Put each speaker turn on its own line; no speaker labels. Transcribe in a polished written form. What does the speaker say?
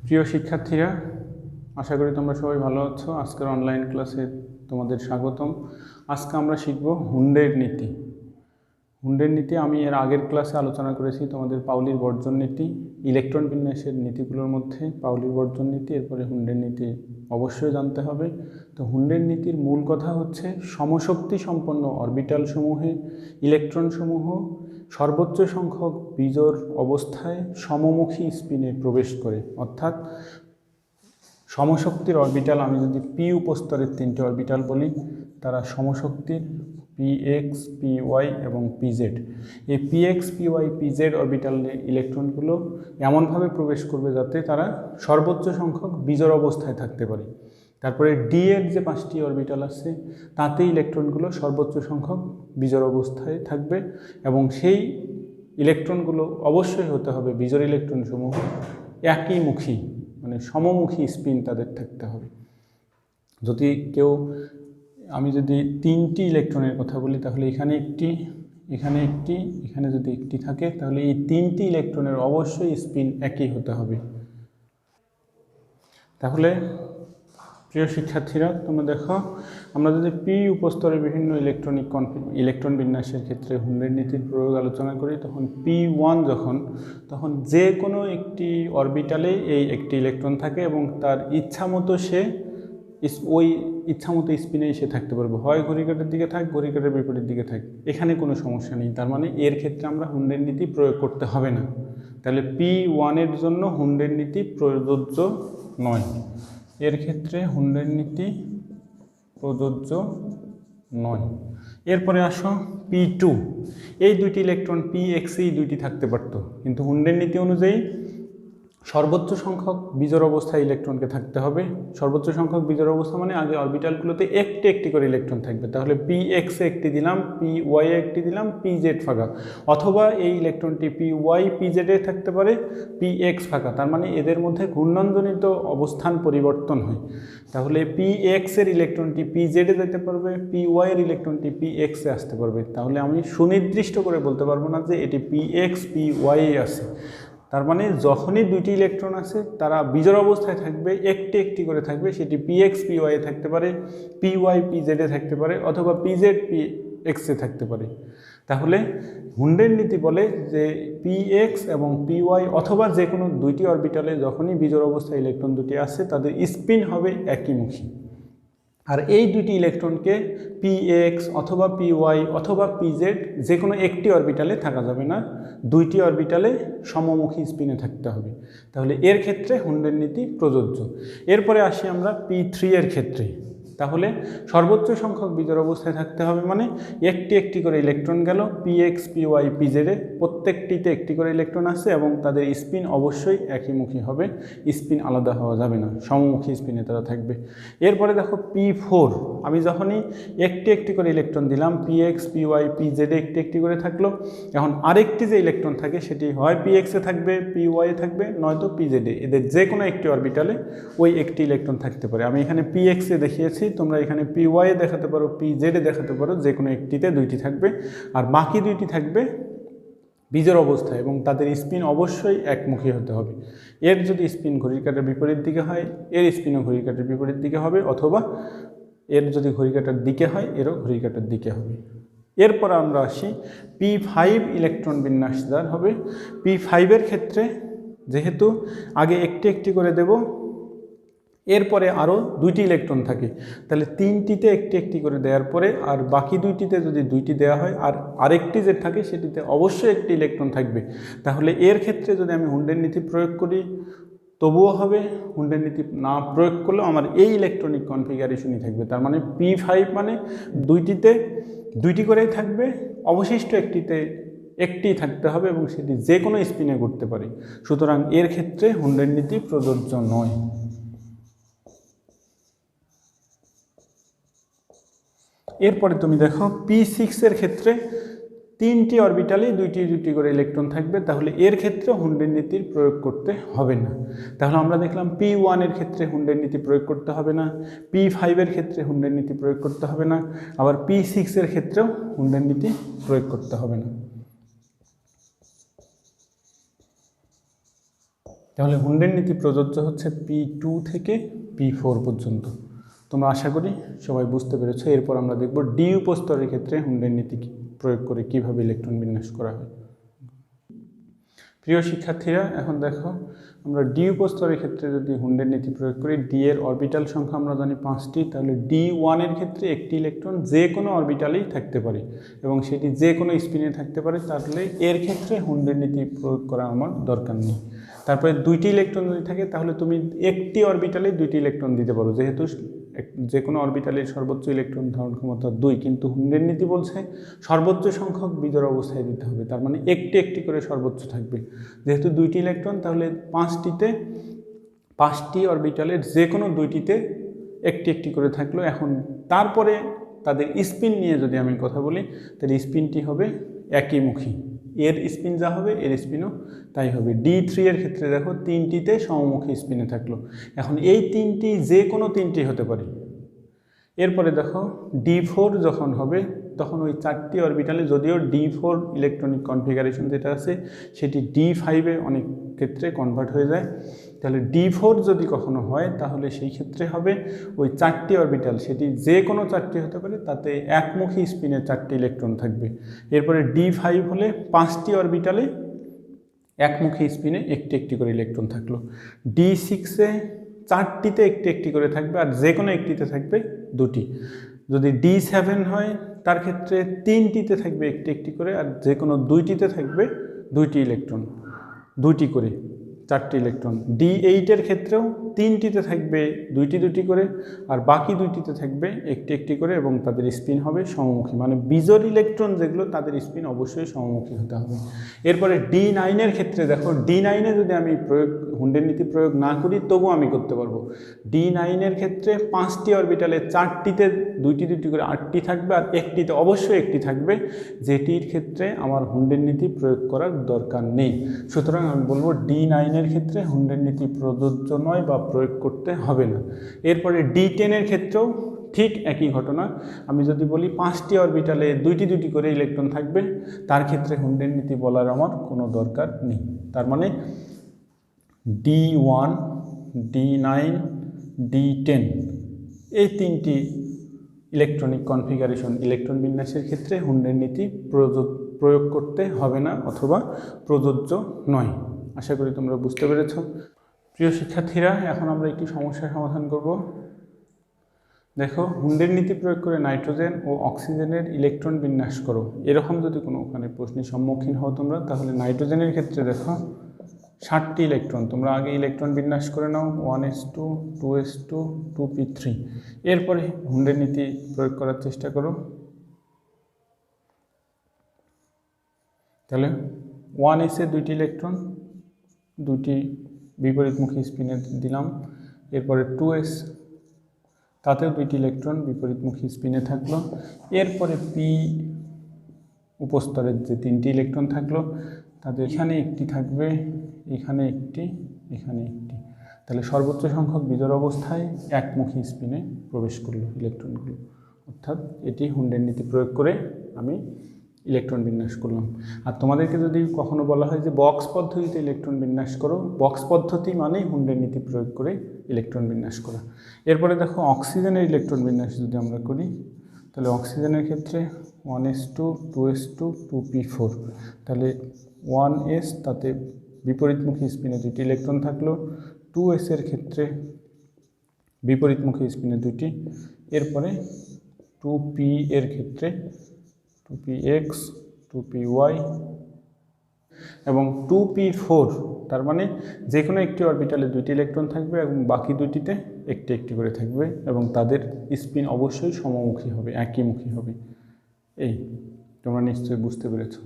প্রিয় শিক্ষার্থীরা, আশা করি তোমরা সবাই ভালো আছো। আজকের অনলাইন ক্লাসে তোমাদের স্বাগতম। আজকে আমরা শিখব হুন্ডের নীতি। হুন্ডের নীতি আমি এর আগের ক্লাসে আলোচনা করেছি। তোমাদের পাউলির বর্জন নীতি, ইলেকট্রন বিন্যাসের নীতিগুলোর মধ্যে পাউলির বর্জন নীতি, এরপরে হুন্ডের নীতি অবশ্যই জানতে হবে। তো হুন্ডের নীতির মূল কথা হচ্ছে সমশক্তি সম্পন্ন অরবিটাল সমূহে ইলেকট্রন সমূহ সর্বোচ্চ সংখ্যক বিজোড় অবস্থায় সমমুখী স্পিনে প্রবেশ করে। অর্থাৎ সমশক্তির অরবিটাল, আমি যদি পি উপস্তরের তিনটি অরবিটাল বলি, তারা সমশক্তির px, py এবং pz। এই px, py, pz অরবিটালে ইলেকট্রনগুলো এমনভাবে প্রবেশ করবে যাতে তারা সর্বোচ্চ সংখ্যক বিজোড় অবস্থায় থাকতে পারে। তারপরে ডি এর যে 5টি অরবিটাল আছে তাতে ইলেকট্রনগুলো সর্বোচ্চ সংখ্যক বিজোড় অবস্থায় থাকবে এবং সেই ইলেকট্রনগুলো অবশ্যই হতে হবে বিজোড় ইলেকট্রন সমূহ একই মুখী, মানে সমমুখী স্পিন তাদের থাকতে হবে। যদি আমি যদি 3টি ইলেকট্রনের কথা বলি, তাহলে এখানে একটি, এখানে একটি, এখানে যদি একটি থাকে, তাহলে এই 3টি ইলেকট্রনের অবশ্যই স্পিন একই হতে হবে। তাহলে প্রিয় শিক্ষার্থীরা, তোমরা দেখো, আমরা যদি পি উপস্তরের বিভিন্ন ইলেকট্রন বিন্যাসের ক্ষেত্রে হুন্ডের নীতির প্রয়োগ আলোচনা করি, তখন P1 তখন যে কোনো একটি অরবিটালে এই একটি ইলেকট্রন থাকে এবং তার ইচ্ছামতো সে ওই ইচ্ছামতো স্পিনে এসে থাকতে পারবে, হয় ঘড়িকাঁটার দিকে থাক, ঘড়িকাঁটার বিপরীত দিকে থাক, এখানে কোনো সমস্যা নেই। তার মানে এর ক্ষেত্রে আমরা হুন্ডের নীতি প্রয়োগ করতে হবে না। তাহলে P1 এর জন্য হুন্ডের নীতি প্রযোজ্য নয়, এর ক্ষেত্রে হুন্ডের নীতি প্রযোজ্য নয়। এরপরে আসো P2, এই দুইটি ইলেকট্রন px দুইটি থাকতে পারত, কিন্তু হুন্ডের নীতি অনুযায়ী সর্বোচ্চ সংখ্যক বিজোড় অবস্থায় ইলেকট্রনকে থাকতে হবে। সর্বোচ্চ সংখ্যক বিজোড় অবস্থা মানে আগে অরবিটালগুলোতে একটি একটি করে ইলেকট্রন থাকবে। তাহলে px এ একটি দিলাম, py এ একটি দিলাম, pz ফাঁকা, অথবা এই ইলেকট্রনটি py pz এ থাকতে পারে, px ফাঁকা। তার মানে এদের মধ্যে ঘূর্ণনজনিত অবস্থান পরিবর্তন হয়। তাহলে px এর ইলেকট্রনটি pz এ যেতে পারবে, py এর ইলেকট্রনটি px এ আসতে পারবে। তাহলে আমি সুনির্দিষ্ট করে বলতে পারবো না যে এটি px py এ আছে। তার মানে যখনই দুইটি ইলেকট্রন আছে তারা বিজোড় অবস্থায় থাকবে, একটি একটি করে থাকবে, সেটি px py এ থাকতে পারে, py pz এ থাকতে পারে, অথবা pz px এ থাকতে পারে। তাহলে হুন্ডের নীতি বলে যে px এবং py অথবা যে কোনো দুইটি অরবিটালে যখনই বিজোড় অবস্থায় ইলেকট্রন দুটি আছে তাদের স্পিন হবে একইমুখী। আর এই দুইটি ইলেকট্রনকে px অথবা py অথবা pz যে কোনো একটি অরবিটালে থাকা যাবে না, দুইটি অরবিটালে সমমুখী স্পিনে থাকতে হবে। তাহলে এর ক্ষেত্রে হুন্ডের নীতি প্রযোজ্য। এরপরে আসি আমরা P3 এর ক্ষেত্রে। তাহলে সর্বোচ্চ সংখ্যক বিজোড় অবস্থায় থাকতে হবে, মানে একটি একটি করে ইলেকট্রন গেল px py pz এ, প্রত্যেকটিতে একটি করে ইলেকট্রন আছে এবং তাদের স্পিন অবশ্যই একইমুখী হবে, স্পিন আলাদা হওয়া যাবে না, সমমুখী স্পিনে তারা থাকবে। এরপরে দেখো P4, আমি যখনই একটি একটি করে ইলেকট্রন দিলাম, px py pz এ একটি একটি করে থাকলো, এখন আরেকটি যে ইলেকট্রন থাকে সেটি হয় px এ থাকবে, py এ থাকবে, নয়তো pz এ, এদের যে কোনো একটি অরবিটালে ওই একটি ইলেকট্রন থাকতে পারে। আমি এখানে px এ দেখিয়েছি, তোমরা এখানে py এ দেখাতে পারো, pz এ দেখাতে পারো, যে কোনো একটিতে দুইটি থাকবে, আর বাকি দুইটি থাকবে বিজোড় অবস্থায় এবং তাদের স্পিন অবশ্যই একমুখী হতে হবে। এর যদি স্পিন ঘড়ির কাঁটার বিপরীত দিকে হয়, এর স্পিনও ঘড়ির কাঁটার বিপরীত দিকে হবে, অথবা এর যদি ঘড়ির কাঁটার দিকে হয়, এরও ঘড়ির কাঁটার দিকে হবে। এরপর আমরা আসি P5 ইলেকট্রন বিন্যাস যার হবে। P5 এর ক্ষেত্রে যেহেতু আগে একটি একটি করে দেব, এরপরে আরও দুইটি ইলেকট্রন থাকে, তাহলে 3টিতে একটি একটি করে দেওয়ার পরে আর বাকি দুইটিতে যদি দুইটি দেওয়া হয় আর আরেকটি যে থাকে সেটিতে অবশ্যই একটি ইলেকট্রন থাকবে। তাহলে এর ক্ষেত্রে যদি আমি হুন্ডের নীতি প্রয়োগ করি তবুও হবে, হুন্ডের নীতি না প্রয়োগ করলেও আমার এই ইলেকট্রনিক কনফিগারেশনই থাকবে। তার মানে P5 মানে দুইটিতে দুইটি করেই থাকবে, অবশিষ্ট একটিতে একটি থাকতে হবে এবং সেটি যে কোনো স্পিনে ঘুরতে পারে। সুতরাং এর ক্ষেত্রে হুন্ডের নীতি প্রযোজ্য নয়। এরপরে তুমি দেখো P6 এর ক্ষেত্রে 3টি অরবিটালে দুইটি দুইটি করে ইলেকট্রন থাকবে, তাহলে এর ক্ষেত্রে হুন্ডের নীতির প্রয়োগ করতে হবে না। তাহলে আমরা দেখলাম P1 এর ক্ষেত্রে হুন্ডের নীতি প্রয়োগ করতে হবে না, P5 এর ক্ষেত্রে হুন্ডের নীতি প্রয়োগ করতে হবে না, আবার P6 এর ক্ষেত্রেও হুন্ডের নীতি প্রয়োগ করতে হবে না। তাহলে হুন্ডের নীতি প্রযোজ্য হচ্ছে P2 থেকে P4 পর্যন্ত। তোমরা আশা করি সবাই বুঝতে পেরেছো। এরপর আমরা দেখব ডি উপস্তরের ক্ষেত্রে হুন্ডের নীতি প্রয়োগ করে কিভাবে ইলেকট্রন বিন্যাস করা হয়। প্রিয় শিক্ষার্থীরা, এখন দেখো আমরা ডি উপস্তরের ক্ষেত্রে যদি হুন্ডের নীতি প্রয়োগ করি, ডি এর অরবিটাল সংখ্যা আমরা জানি 5টি, তাহলে D1 এর ক্ষেত্রে একটি ইলেকট্রন যে কোনো অরবিটালেই থাকতে পারে এবং সেটি যে কোনো স্পিনে থাকতে পারে, তাহলে এর ক্ষেত্রে হুন্ডের নীতি প্রয়োগ করা আমার দরকার নেই। তারপরে 2টি ইলেকট্রন যদি থাকে তাহলে তুমি একটি অরবিটালে 2টি ইলেকট্রন দিতে পারো, যেহেতু যে কোনো অরবিটালের সর্বোচ্চ ইলেকট্রন ধারণ ক্ষমতা 2, কিন্তু হুন্ডের নীতি বলছে সর্বোচ্চ সংখ্যক বিজোড় অবস্থায় দিতে হবে, তার মানে একটি একটি করে সর্বোচ্চ থাকবে। যেহেতু 2টি ইলেকট্রন, তাহলে 5টি অরবিটালের যে কোনো 2টিতে একটি একটি করে থাকলো। এখন তারপরে তাদের স্পিন নিয়ে যদি আমি কথা বলি, তাহলে স্পিনটি হবে একইমুখী, এর স্পিন যা হবে এর স্পিনও তাই হবে। D3 এর ক্ষেত্রে দেখো 3টিতে সমমুখী স্পিনে থাকলো। এখন এই 3টি যে কোনো 3টি হতে পারে। এরপরে দেখো D4 যখন হবে তখন ওই 4টি অরবিটালে, যদিও D4 ইলেকট্রনিক কনফিগারেশন যেটা আছে সেটি D5-এ অনেক ক্ষেত্রে কনভার্ট হয়ে যায়। তাহলে D4 যদি কখনো হয় তাহলে সেই ক্ষেত্রে হবে ওই 4টি অরবিটাল, সেটি যে কোনো 4টি হতে পারে, তাতে একমুখী স্পিনে 4টি ইলেকট্রন থাকবে। এরপরে D5 হলে 5টি অরবিটালে একমুখী স্পিনে একটি একটি করে ইলেকট্রন থাকলো। D6-এ 4টিতে একটি একটি করে থাকবে আর যে কোনো একটিতে থাকবে 2টি। যদি D7 হয় তার ক্ষেত্রে 3টিতে থাকবে একটি একটি করে আর যে কোনো 2টিতে থাকবে 2টি ইলেকট্রন, 2টি করে 4টি ইলেকট্রন। D8 এর ক্ষেত্রেও 3টিতে থাকবে 2টি করে আর বাকি 2টিতে থাকবে একটি একটি করে এবং তাদের স্পিন হবে সমমুখী, মানে বিজোড় ইলেকট্রন যেগুলো তাদের স্পিন অবশ্যই সমমুখী হতে হবে। এরপরে D9 এর ক্ষেত্রে দেখো, D9-এ যদি আমি হুন্ডের নীতি প্রয়োগ না করি তবুও আমি করতে পারবো। D9 এর ক্ষেত্রে 5টি অরবিটালে 4টিতে 2টি করে 8টি থাকবে আর একটিতে অবশ্যই একটি থাকবে, যেটির ক্ষেত্রে আমার হুন্ডের নীতি প্রয়োগ করার দরকার নেই। সুতরাং আমি বলবো D9 এর ক্ষেত্রে হুন্ডের নীতি প্রযোজ্য নয় বা প্রয়োগ করতে হবে না। এরপরে D10 এর ক্ষেত্রেও ঠিক একই ঘটনা। আমি যদি বলি 5টি অরবিটালে 2টি করে ইলেকট্রন থাকবে, তার ক্ষেত্রে হুন্ডের নীতি বলার আমার কোনো দরকার নেই। তার মানে D1, D9, D10 এই 3টি ইলেকট্রনিক কনফিগারেশন ইলেকট্রন বিন্যাসের ক্ষেত্রে হুন্ডের নীতি প্রয়োগ করতে হবে না অথবা প্রযোজ্য নয়। আশা করি তোমরা বুঝতে পেরেছ। প্রিয় শিক্ষার্থীরা, এখন আমরা একটি সমস্যার সমাধান করব। দেখো, হুন্ডের নীতি প্রয়োগ করে নাইট্রোজেন ও অক্সিজেনের ইলেকট্রন বিন্যাস করো। এরকম যদি কোনো ওখানে প্রশ্নের সম্মুখীন হও তোমরা, তাহলে নাইট্রোজেনের ক্ষেত্রে দেখো 60টি ইলেকট্রন। তোমরা আগে ইলেকট্রন বিন্যাস করে নাও 1s2, 2s2, 2p3। এরপরে হুন্ডের নীতি প্রয়োগ করার চেষ্টা করো। তাহলে 1s-এ 2টি ইলেকট্রন, 2টি বিপরীতমুখী স্পিনে দিলাম। এরপরে 2s, তাতেও 2টি ইলেকট্রন বিপরীতমুখী স্পিনে থাকলো। এরপরে P উপস্তরের যে 3টি ইলেকট্রন থাকলো, তাদের এখানে একটি থাকবে, এখানে একটি, এখানে একটি। তাহলে সর্বোচ্চ সংখ্যক বিজোড় অবস্থায় একমুখী স্পিনে প্রবেশ করলো ইলেকট্রনগুলো। অর্থাৎ এটি হুন্ডের নীতি প্রয়োগ করে আমি ইলেকট্রন বিন্যাস করলাম। আর তোমাদেরকে যদি কখনো বলা হয় যে বক্স পদ্ধতিতে ইলেকট্রন বিন্যাস করো, বক্স পদ্ধতি মানেই হুন্ডের নীতি প্রয়োগ করে ইলেকট্রন বিন্যাস করা। এরপরে দেখো, অক্সিজেনের ইলেকট্রন বিন্যাস যদি আমরা করি, তাহলে অক্সিজেনের ক্ষেত্রে 1s2, 2s2, 2p4। তাহলে 1s, তাতে বিপরীতমুখী স্পিনে 2টি ইলেকট্রন থাকলো। 2s-এর ক্ষেত্রে বিপরীতমুখী স্পিনে 2টি। এরপরে 2p এর ক্ষেত্রে 2px, 2py এবং 2p4। তার মানে যে কোনো একটি অরবিটালে 2টি ইলেকট্রন থাকবে এবং বাকি 2টিতে একটি একটি করে থাকবে এবং তাদের স্পিন অবশ্যই সমমুখী হবে, একইমুখী হবে। এই তোমরা নিশ্চয়ই বুঝতে পেরেছো।